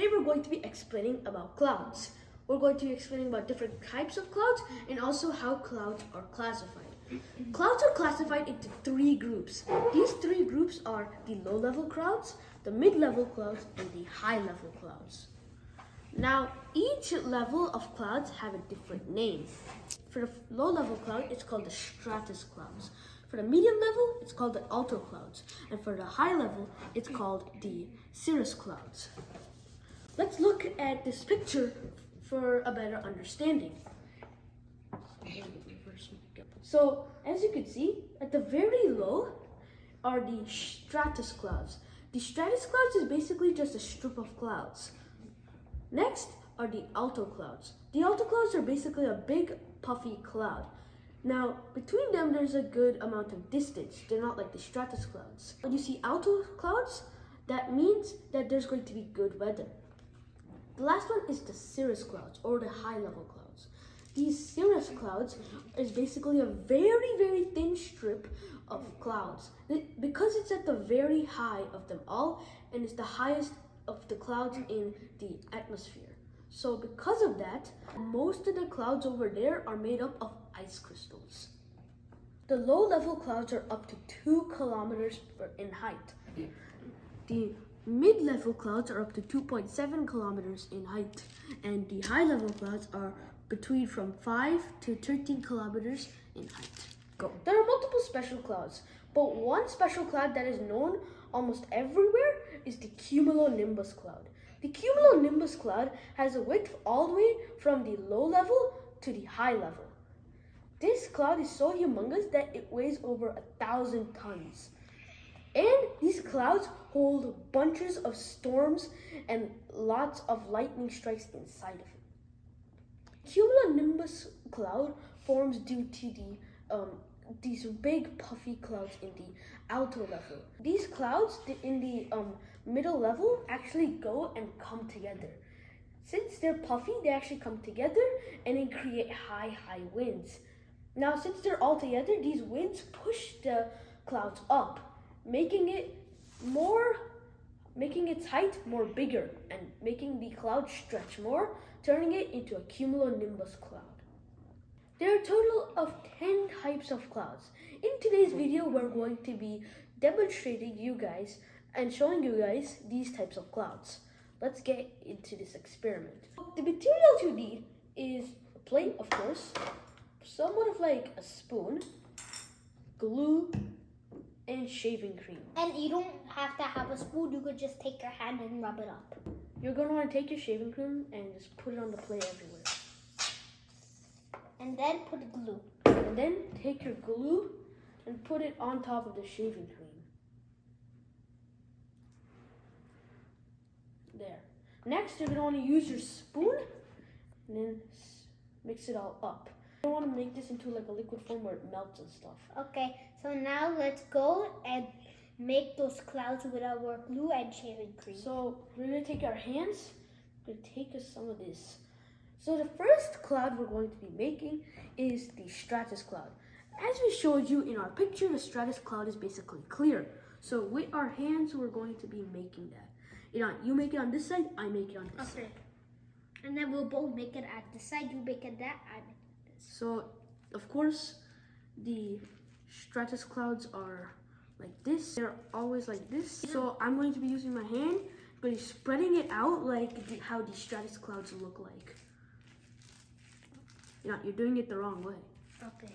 Today we're going to be explaining about clouds. We're going to be explaining about different types of clouds and also how clouds are classified. Clouds are classified into three groups. These three groups are the low-level clouds, the mid-level clouds, and the high-level clouds. Now, each level of clouds have a different name. For the low-level cloud, it's called the stratus clouds. For the medium level, it's called the alto clouds. And for the high level, it's called the cirrus clouds. Let's look at this picture for a better understanding. So, as you can see, at the very low are the stratus clouds. The stratus clouds is basically just a strip of clouds. Next are the alto clouds. The alto clouds are basically a big puffy cloud. Now, between them, there's a good amount of distance. They're not like the stratus clouds. When you see alto clouds, that means that there's going to be good weather. The last one is the cirrus clouds, or the high-level clouds. These cirrus clouds is basically a very, very thin strip of clouds. Because it's at the very high of them all, and it's the highest of the clouds in the atmosphere. So because of that, most of the clouds over there are made up of ice crystals. The low-level clouds are up to 2 kilometers in height. The mid-level clouds are up to 2.7 kilometers in height, and the high-level clouds are between from 5 to 13 kilometers in height. There are multiple special clouds, but one special cloud that is known almost everywhere is the cumulonimbus cloud. The cumulonimbus cloud has a width all the way from the low level to the high level. This cloud is so humongous that it weighs over 1,000 tons. And these clouds hold bunches of storms and lots of lightning strikes inside of it. Cumulonimbus cloud forms due to these big puffy clouds in the alto level. These clouds in the middle level actually go and come together. Since they're puffy, they actually come together and then create high winds. Now, since they're all together, these winds push the clouds up, making its height more bigger and making the cloud stretch more, turning it into a cumulonimbus cloud. There are a total of 10 types of clouds. In today's video, we're going to be demonstrating you guys and showing you guys these types of clouds. Let's get into this experiment. The materials you need is a plate, of course, somewhat of like a spoon, glue, and shaving cream. And you don't have to have a spoon, you could just take your hand and rub it up. You're going to want to take your shaving cream and just put it on the plate everywhere. And then put glue. And then take your glue and put it on top of the shaving cream. There. Next, you're going to want to use your spoon and then mix it all up. You don't want to make this into like a liquid form where it melts and stuff. Okay, so now let's go and make those clouds with our glue and shaving cream. So we're going to take our hands, we're going to take some of this. So the first cloud we're going to be making is the stratus cloud. As we showed you in our picture, the stratus cloud is basically clear. So with our hands, we're going to be making that. You make it on this side, I make it on this side. And then we'll both make it at this side, you make it that, I make it this. So, of course, the stratus clouds are like this. They're always like this. Yeah. So I'm going to be using my hand, but spreading it out like how the stratus clouds look like. You're doing it the wrong way. Okay.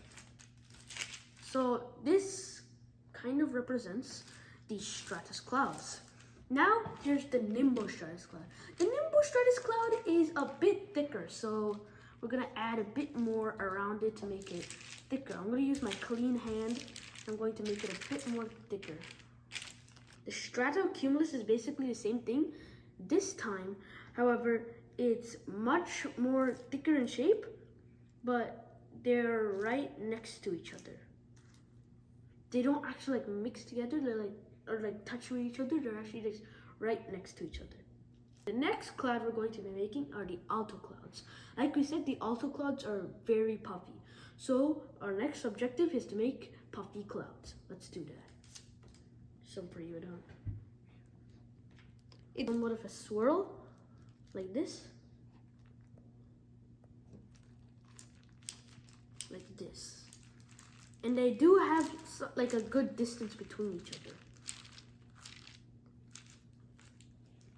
So this kind of represents the stratus clouds. Now here's the nimbostratus cloud. The nimbostratus cloud is a bit thicker, so we're gonna add a bit more around it to make it thicker. I'm gonna use my clean hand. I'm going to make it a bit more thicker. The stratocumulus is basically the same thing. This time, however, it's much more thicker in shape, but they're right next to each other. They don't actually like mix together, or touch with each other. They're actually just right next to each other. The next cloud we're going to be making are the alto clouds. Like we said, the alto clouds are very puffy. So our next objective is to make puffy clouds. Let's do that. So pretty, don't. It's somewhat of a swirl. like this. Like this. And they do have like a good distance between each other.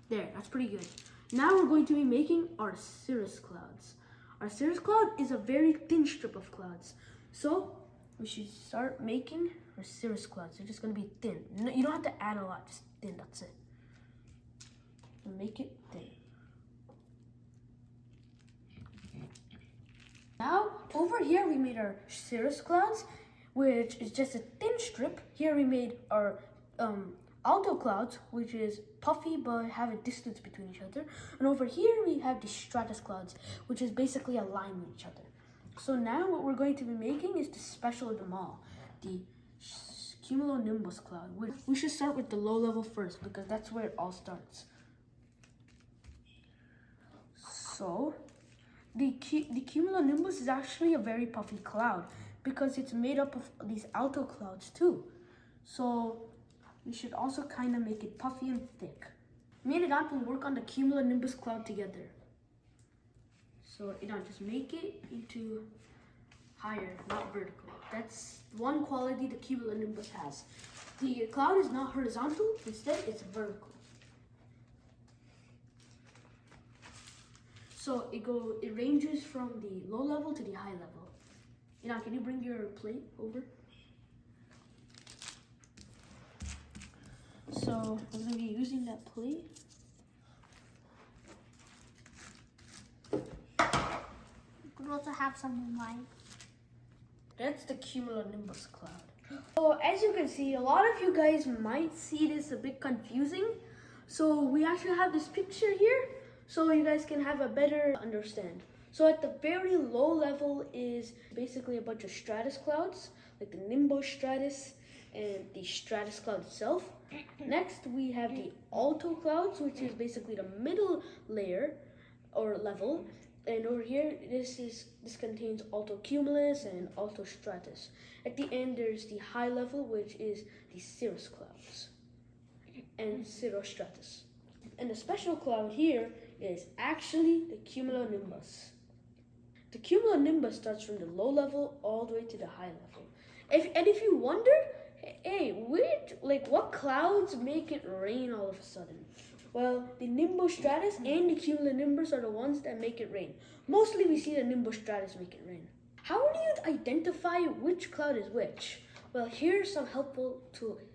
There, that's pretty good. Now we're going to be making our cirrus clouds. Our cirrus cloud is a very thin strip of clouds. So we should start making our cirrus clouds. They're just going to be thin. No, you don't have to add a lot, just thin, that's it. And make it thin. Now, over here we made our cirrus clouds, which is just a thin strip. Here we made our alto clouds, which is puffy but have a distance between each other. And over here we have the stratus clouds, which is basically aligned with each other. So now what we're going to be making is the special of them all, the cumulonimbus cloud. We should start with the low level first because that's where it all starts. So the cumulonimbus is actually a very puffy cloud because it's made up of these alto clouds too. So we should also kind of make it puffy and thick. Me and Idan will work on the cumulonimbus cloud together. So Idan, just make it into higher, not vertical. That's one quality the cumulonimbus has. The cloud is not horizontal, instead it's vertical. So it ranges from the low level to the high level. Idan, can you bring your plate over? So we're going to be using that plate. You could also have some in mine. That's the cumulonimbus cloud. So as you can see, a lot of you guys might see this a bit confusing. So we actually have this picture here so you guys can have a better understand. So at the very low level is basically a bunch of stratus clouds, like the nimbus stratus and the stratus cloud itself. Next, we have the alto clouds, which is basically the middle layer or level. And over here, this contains alto cumulus and alto stratus. At the end, there's the high level, which is the cirrus clouds and cirrostratus. And the special cloud here is actually the cumulonimbus. The cumulonimbus starts from the low level all the way to the high level. If you wonder, hey, what clouds make it rain all of a sudden? Well, the nimbus stratus and the cumulonimbus are the ones that make it rain. Mostly we see the nimbus stratus make it rain. How do you identify which cloud is which? Well, here are some helpful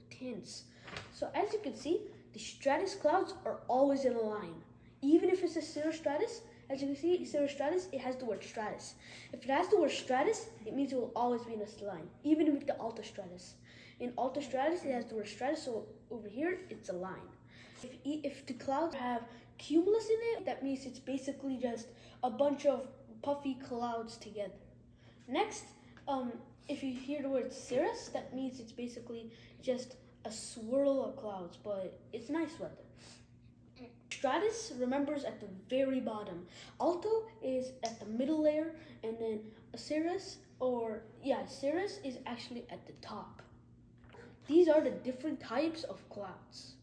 hints. So as you can see, the stratus clouds are always in a line. Even if it's a cirrostratus, as you can see, cirrostratus, it has the word stratus. If it has the word stratus, it means it will always be in a line, even with the altostratus. In altostratus, it has the word stratus, so over here, it's a line. If the clouds have cumulus in it, that means it's basically just a bunch of puffy clouds together. Next, if you hear the word cirrus, that means it's basically just a swirl of clouds, but it's nice weather. Stratus, remembers, at the very bottom. Alto is at the middle layer, and then a cirrus is actually at the top. These are the different types of clouds.